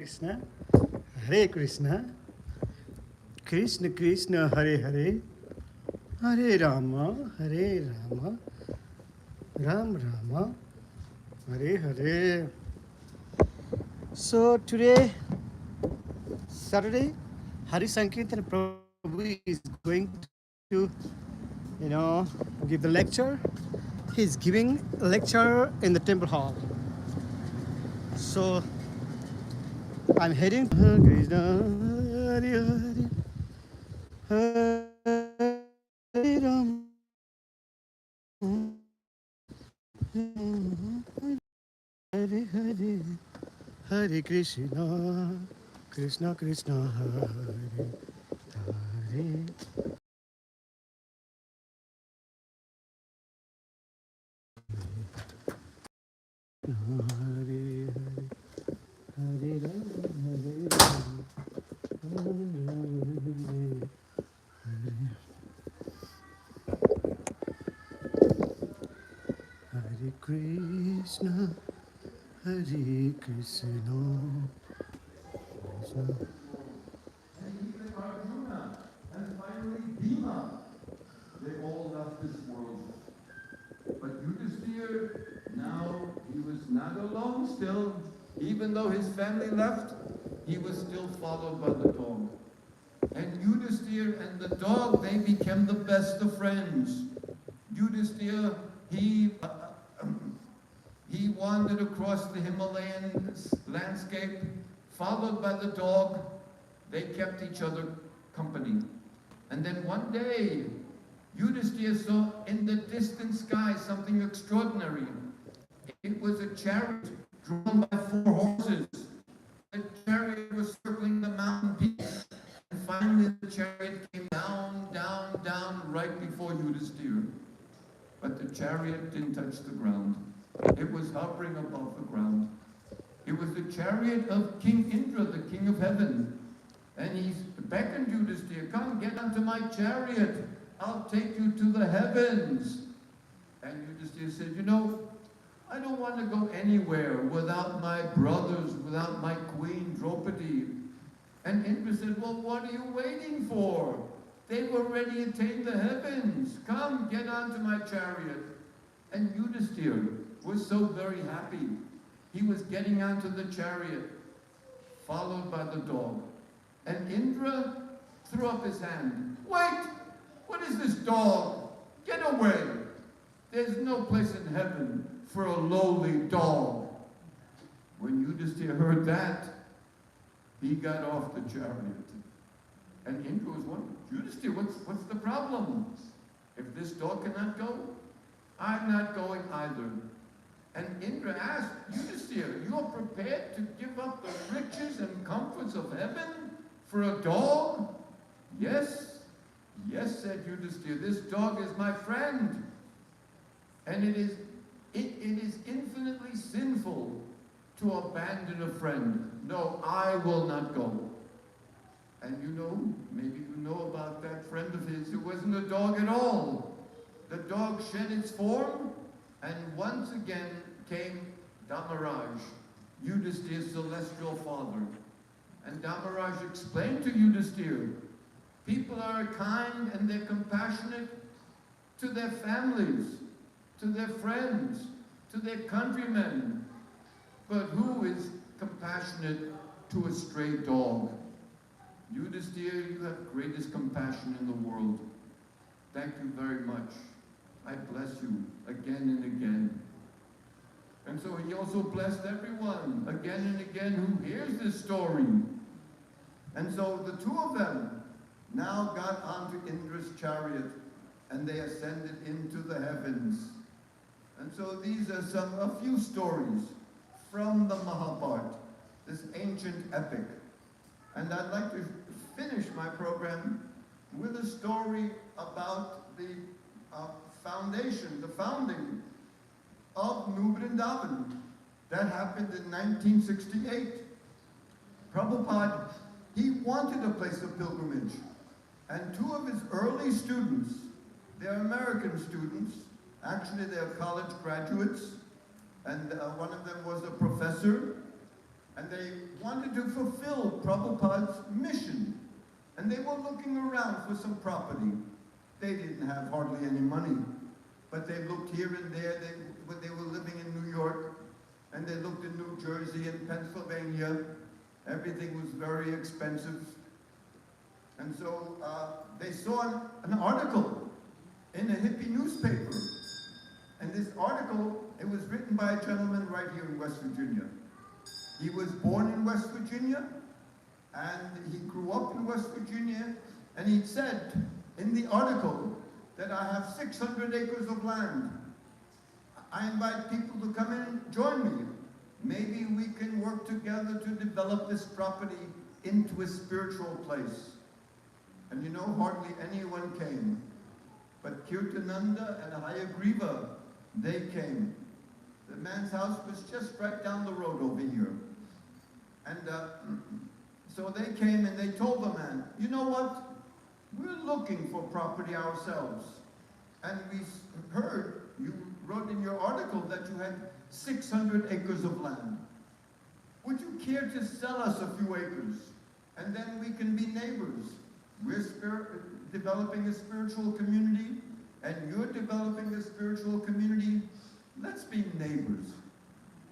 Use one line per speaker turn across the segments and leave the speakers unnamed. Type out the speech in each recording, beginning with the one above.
Krishna, Hare Krishna, Krishna Krishna, Hare Hare, Hare Rama, Hare Rama, Ram Rama, Hare Hare. So today, Saturday, Hari Sankirtan Prabhu is going to, give the lecture. He's giving lecture in the temple hall. So I'm heading to Krishna, Hare Hare, Hare Rama, Hare Hare, Hare Krishna, Krishna Krishna, Hare Hare. Hare Hare Hare Hare Hare Krishna, Hare Krishna, Krishna.
And even Arjuna, and finally Bhima, they all left this world. But Yudhisthira, now he was not alone still. Even though his family left, he was still followed by the dog. And Yudhisthira and the dog, they became the best of friends. Yudhisthira, he wandered across the Himalayan landscape, followed by the dog. They kept each other company. And then one day, Yudhisthira saw in the distant sky something extraordinary. It was a chariot drawn by 4 horses. The chariot was circling the mountain peaks. And finally the chariot came down, down, down, right before Yudhisthira. But the chariot didn't touch the ground. It was hovering above the ground. It was the chariot of King Indra, the king of heaven. And he beckoned Yudhisthira, come, get onto my chariot. I'll take you to the heavens. And Yudhisthira said, I don't want to go anywhere without my brothers, without my queen Draupadi. And Indra said, well, what are you waiting for? They've already attained the heavens. Come, get onto my chariot. And Yudhisthira was so very happy. He was getting onto the chariot, followed by the dog. And Indra threw up his hand. Wait! What is this dog? Get away! There's no place in heaven for a lowly dog. When Yudhisthira heard that, he got off the chariot. And Indra was wondering, Yudhisthira, what's the problem? If this dog cannot go, I'm not going either. And Indra asked, Yudhisthira, you're prepared to give up the riches and comforts of heaven for a dog? Yes, said Yudhisthira, this dog is my friend. And it is infinitely sinful to abandon a friend. No, I will not go. And maybe you know about that friend of his who wasn't a dog at all. The dog shed its form, and once again came Dharmaraj, Yudhisthira's celestial father. And Dharmaraj explained to Yudhisthira, people are kind and they're compassionate to their families, to their friends, to their countrymen. But who is compassionate to a stray dog? Yudhisthira, you have greatest compassion in the world. Thank you very much. I bless you again and again. And so he also blessed everyone again and again who hears this story. And so the two of them now got onto Indra's chariot and they ascended into the heavens. And so these are a few stories from the Mahabharata, this ancient epic. And I'd like to finish my program with a story about the founding of New Vrindavan. That happened in 1968. Prabhupada, he wanted a place of pilgrimage. And 2 of his early students, they're American students, actually they're college graduates, and one of them was a professor, And they wanted to fulfill Prabhupada's mission. And they were looking around for some property. They didn't have hardly any money, but they looked here and there. They were living in New York, and they looked in New Jersey and Pennsylvania. Everything was very expensive. And so they saw an article in a hippie newspaper. And this article, it was written by a gentleman right here in West Virginia. He was born in West Virginia, and he grew up in West Virginia, and he said in the article that I have 600 acres of land. I invite people to come in and join me. Maybe we can work together to develop this property into a spiritual place. And you know, hardly anyone came. But Kirtananda and Hayagriva, they came. The man's house was just right down the road over here. And so they came and they told the man, you know what? We're looking for property ourselves. And we heard, you wrote in your article that you had 600 acres of land. Would you care to sell us a few acres? And then we can be neighbors. We're developing a spiritual community, and you're developing a spiritual community. Let's be neighbors.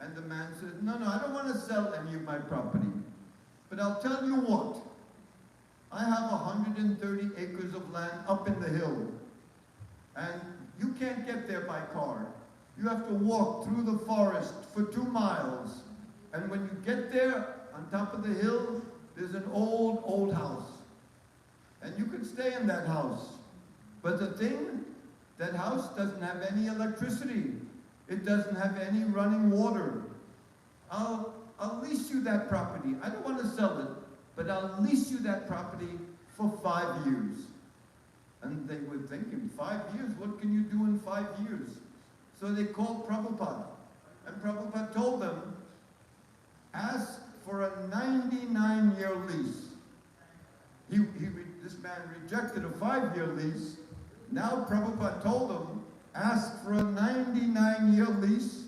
And the man said, no, I don't want to sell any of my property. But I'll tell you what, I have 130 acres of land up in the hill. And you can't get there by car. You have to walk through the forest for 2 miles. And when you get there, on top of the hill, there's an old house. And you can stay in that house. But the thing, that house doesn't have any electricity. It doesn't have any running water. I'll lease you that property. I don't want to sell it, but I'll lease you that property for 5 years. And they were thinking, 5 years? What can you do in 5 years? So they called Prabhupada. And Prabhupada told them, ask for a 99-year lease. This man rejected a 5-year lease. Now Prabhupada told him, ask for a 99-year lease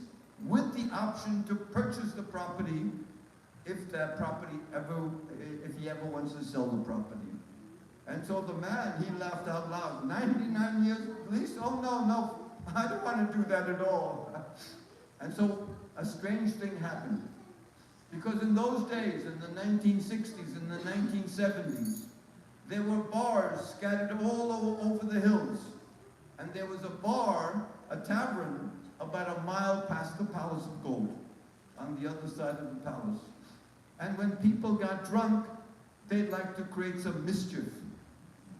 with the option to purchase the property if he ever wants to sell the property. And so the man, he laughed out loud. 99 years lease? Oh, no, I don't want to do that at all. And so a strange thing happened. Because in those days, in the 1960s and the 1970s, there were bars scattered all over the hills. And there was a bar, a tavern, about a mile past the Palace of Gold, on the other side of the palace. And when people got drunk, they'd like to create some mischief.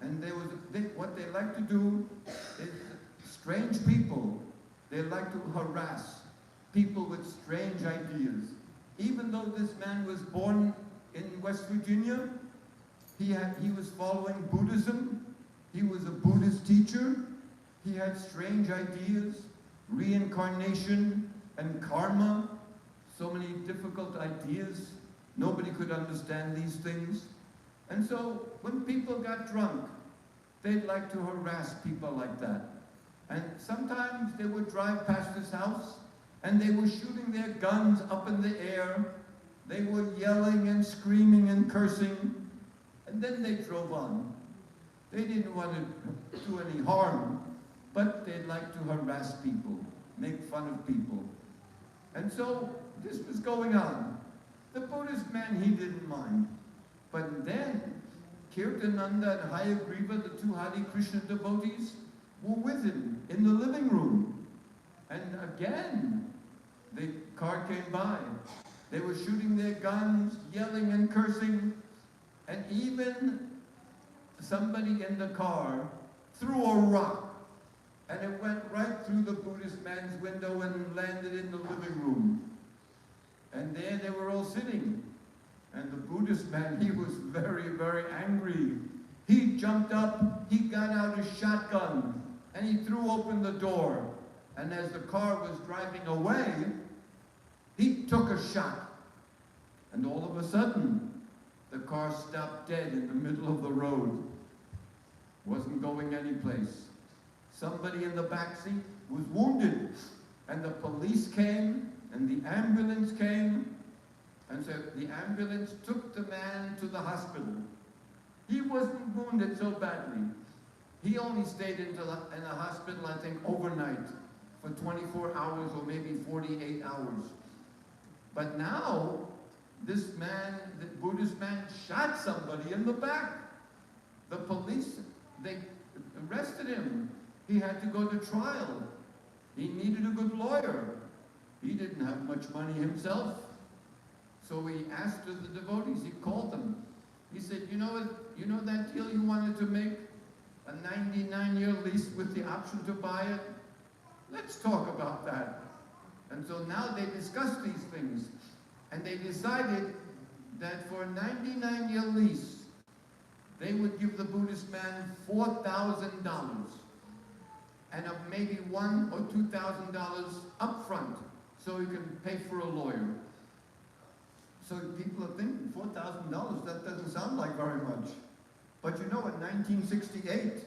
And what they like to do is, strange people, they like to harass people with strange ideas. Even though this man was born in West Virginia, he was following Buddhism. He was a Buddhist teacher. He had strange ideas, reincarnation and karma, so many difficult ideas. Nobody could understand these things. And so when people got drunk, they'd like to harass people like that. And sometimes they would drive past his house and they were shooting their guns up in the air. They were yelling and screaming and cursing. And then they drove on. They didn't want to do any harm, but they'd like to harass people, make fun of people. And so this was going on. The Buddhist man, he didn't mind. But then Kirtananda and Hayagriva, the 2 Hare Krishna devotees, were with him in the living room. And again, the car came by. They were shooting their guns, yelling and cursing. And even somebody in the car threw a rock. And it went right through the Buddhist man's window and landed in the living room. And there they were all sitting. And the Buddhist man, he was very, very angry. He jumped up, he got out a shotgun, and he threw open the door. And as the car was driving away, he took a shot. And all of a sudden, the car stopped dead in the middle of the road. Wasn't going anyplace. Somebody in the back seat was wounded. And the police came, and the ambulance came. And so the ambulance took the man to the hospital. He wasn't wounded so badly. He only stayed in the hospital, I think, overnight for 24 hours or maybe 48 hours. But now, this man, the Buddhist man, shot somebody in the back. The police, they arrested him. He had to go to trial. He needed a good lawyer. He didn't have much money himself. So he asked the devotees, he called them. He said, you know that deal you wanted to make? A 99-year lease with the option to buy it? Let's talk about that. And so now they discussed these things. And they decided that for a 99-year lease, they would give the Buddhist man $4,000 and maybe $1,000 or $2,000 up front so he can pay for a lawyer. So people are thinking, $4,000, that doesn't sound like very much. But you know, in 1968,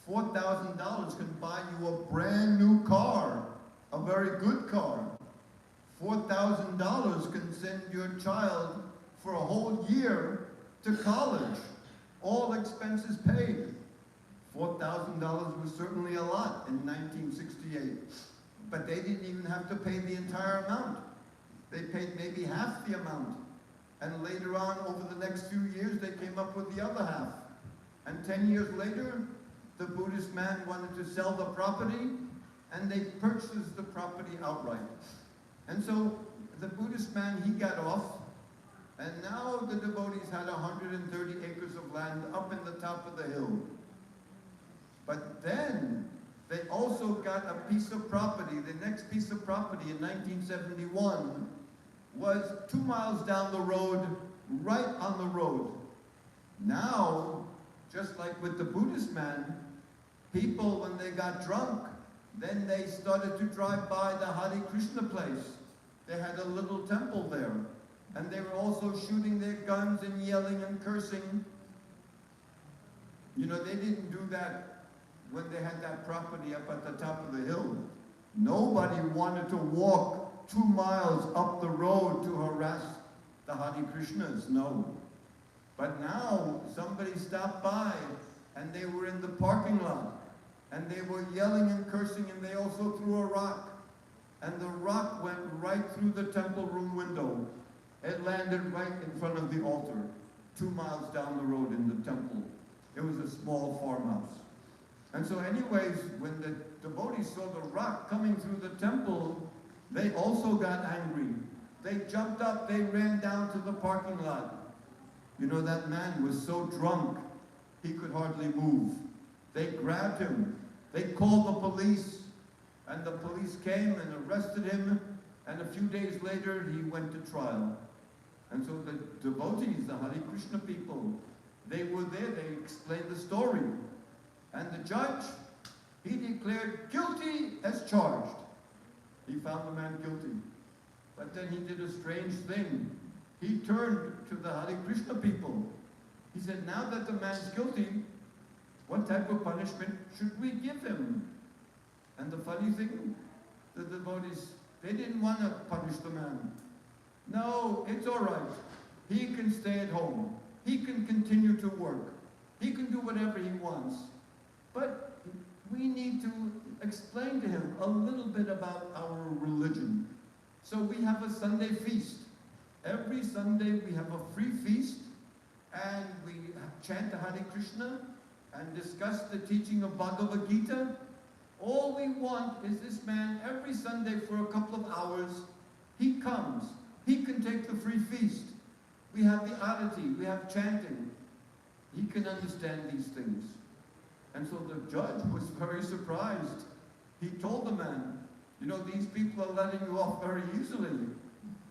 $4,000 can buy you a brand new car, a very good car. $4,000 can send your child for a whole year to college, all expenses paid. $4,000 was certainly a lot in 1968, but they didn't even have to pay the entire amount. They paid maybe half the amount. And later on, over the next few years, they came up with the other half. And 10 years later, the Buddhist man wanted to sell the property, and they purchased the property outright. And so the Buddhist man, he got off, and now the devotees had 130 acres of land up in the top of the hill. But then they also got a piece of property. The next piece of property in 1971 was 2 miles down the road, right on the road. Now, just like with the Buddhist man, people, when they got drunk, then they started to drive by the Hare Krishna place. They had a little temple there. And they were also shooting their guns and yelling and cursing. You know, they didn't do that when they had that property up at the top of the hill. Nobody wanted to walk 2 miles up the road to harass the Hare Krishnas, no. But now, somebody stopped by, and they were in the parking lot, and they were yelling and cursing, and they also threw a rock. And the rock went right through the temple room window. It landed right in front of the altar, 2 miles down the road in the temple. It was a small farmhouse. And so anyways, when the devotees saw the rock coming through the temple, they also got angry. They jumped up, they ran down to the parking lot. You know, that man was so drunk, he could hardly move. They grabbed him. They called the police, and the police came and arrested him, and a few days later, he went to trial. And so the devotees, the Hare Krishna people, they were there, they explained the story. And the judge, he declared guilty as charged. He found the man guilty. But then he did a strange thing. He turned to the Hare Krishna people. He said, now that the man's guilty, what type of punishment should we give him? And the funny thing, the devotees, they didn't want to punish the man. No, it's all right. He can stay at home. He can continue to work. He can do whatever he wants. But we need to explain to him a little bit about our religion. So we have a Sunday feast. Every Sunday we have a free feast, and we chant the Hare Krishna and discuss the teaching of Bhagavad Gita. All we want is this man every Sunday for a couple of hours. He comes. He can take the free feast. We have the arati, we have chanting. He can understand these things. And so the judge was very surprised. He told the man, you know, these people are letting you off very easily.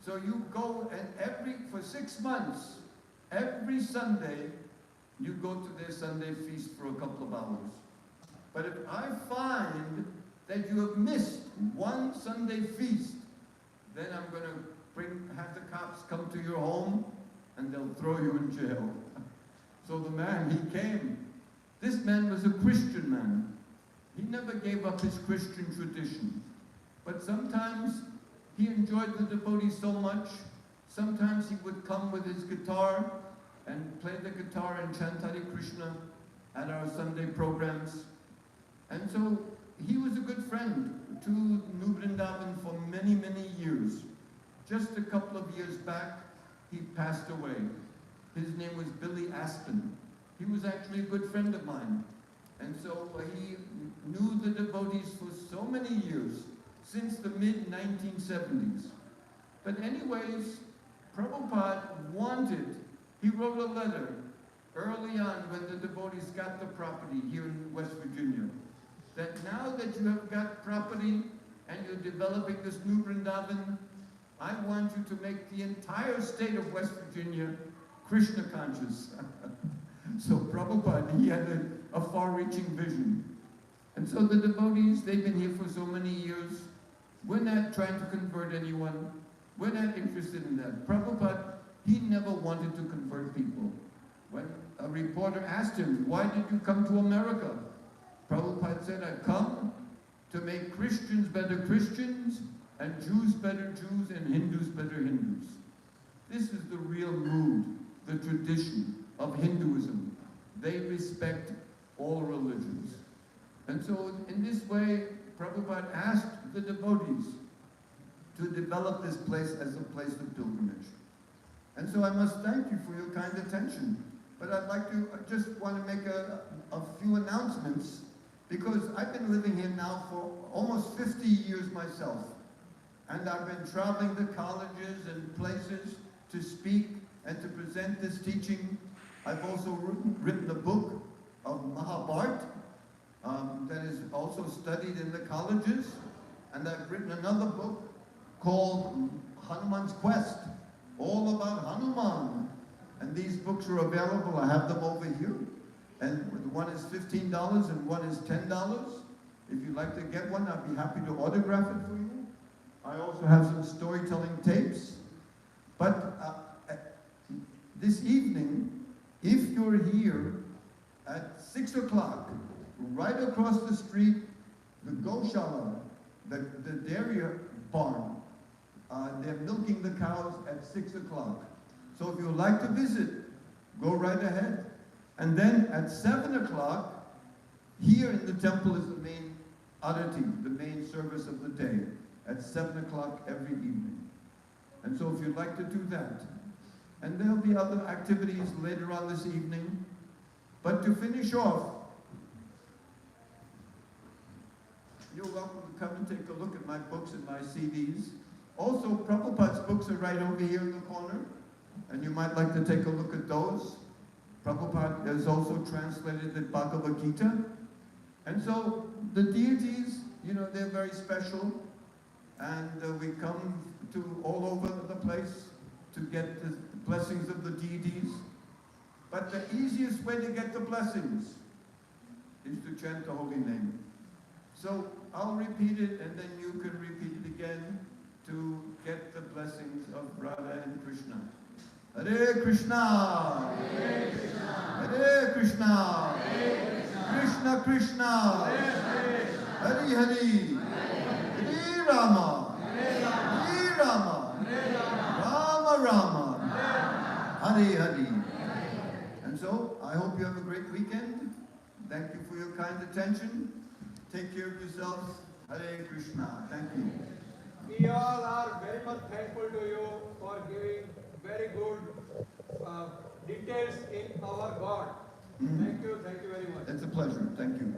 So you go and for 6 months, every Sunday, you go to their Sunday feast for a couple of hours. But if I find that you have missed one Sunday feast, then I'm going to have the cops come to your home and they'll throw you in jail. So the man, he came. This man was a Christian man. He never gave up his Christian tradition. But sometimes he enjoyed the devotees so much, Sometimes he would come with his guitar and play the guitar and chant Hare Krishna at our Sunday programs. And so he was a good friend to New Vrindavan for many, many years. Just a couple of years back, he passed away. His name was Billy Aspen. He was actually a good friend of mine. And so he knew the devotees for so many years, since the mid-1970s. But anyways, Prabhupada he wrote a letter early on when the devotees got the property here in West Virginia, that now that you have got property and you're developing this new Vrindavan, I want you to make the entire state of West Virginia Krishna conscious. So Prabhupada, he had a far-reaching vision. And so the devotees, they've been here for so many years. We're not trying to convert anyone. We're not interested in that. Prabhupada, he never wanted to convert people. When a reporter asked him, why did you come to America? Prabhupada said, I've come to make Christians better Christians, and Jews better Jews, and Hindus better Hindus. This is the real mood, the tradition of Hinduism. They respect all religions. And so in this way, Prabhupada asked the devotees to develop this place as a place of pilgrimage. And so I must thank you for your kind attention. But I'd like to, I just want to make a few announcements, because I've been living here now for almost 50 years myself. And I've been traveling to colleges and places to speak and to present this teaching. I've also written a book of Mahabharata that is also studied in the colleges. And I've written another book called Hanuman's Quest, all about Hanuman. And these books are available. I have them over here. And one is $15 and one is $10. If you'd like to get one, I'd be happy to autograph it for you. I also have some storytelling tapes. But this evening, if you're here at 6 o'clock, right across the street, the Goshala, the dairy barn, they're milking the cows at 6 o'clock. So if you'd like to visit, go right ahead. And then at 7 o'clock, here in the temple is the main arati, the main service of the day, at 7 o'clock every evening. And so if you'd like to do that. And there'll be other activities later on this evening. But to finish off, you're welcome to come and take a look at my books and my CDs. Also, Prabhupada's books are right over here in the corner, and you might like to take a look at those. Prabhupada has also translated the Bhagavad Gita. And so the deities, you know, they're very special, and we come to all over the place to get the blessings of the deities. But the easiest way to get the blessings is to chant the holy name. So I'll repeat it, and then you can repeat it again to get the blessings of Radha and Krishna. Hare Krishna, Hare Krishna, Hare Krishna, Hare Krishna, Krishna Krishna, Hare Hare, Hare Rama, Hare Rama, Rama Rama, Hare Hare. And so I hope you have a great weekend. Thank you for your kind attention. Take care of yourselves. Hare Krishna. Thank you.
We all are very much thankful to you for giving very good details in our God. Thank you very much.
It's a pleasure. Thank you.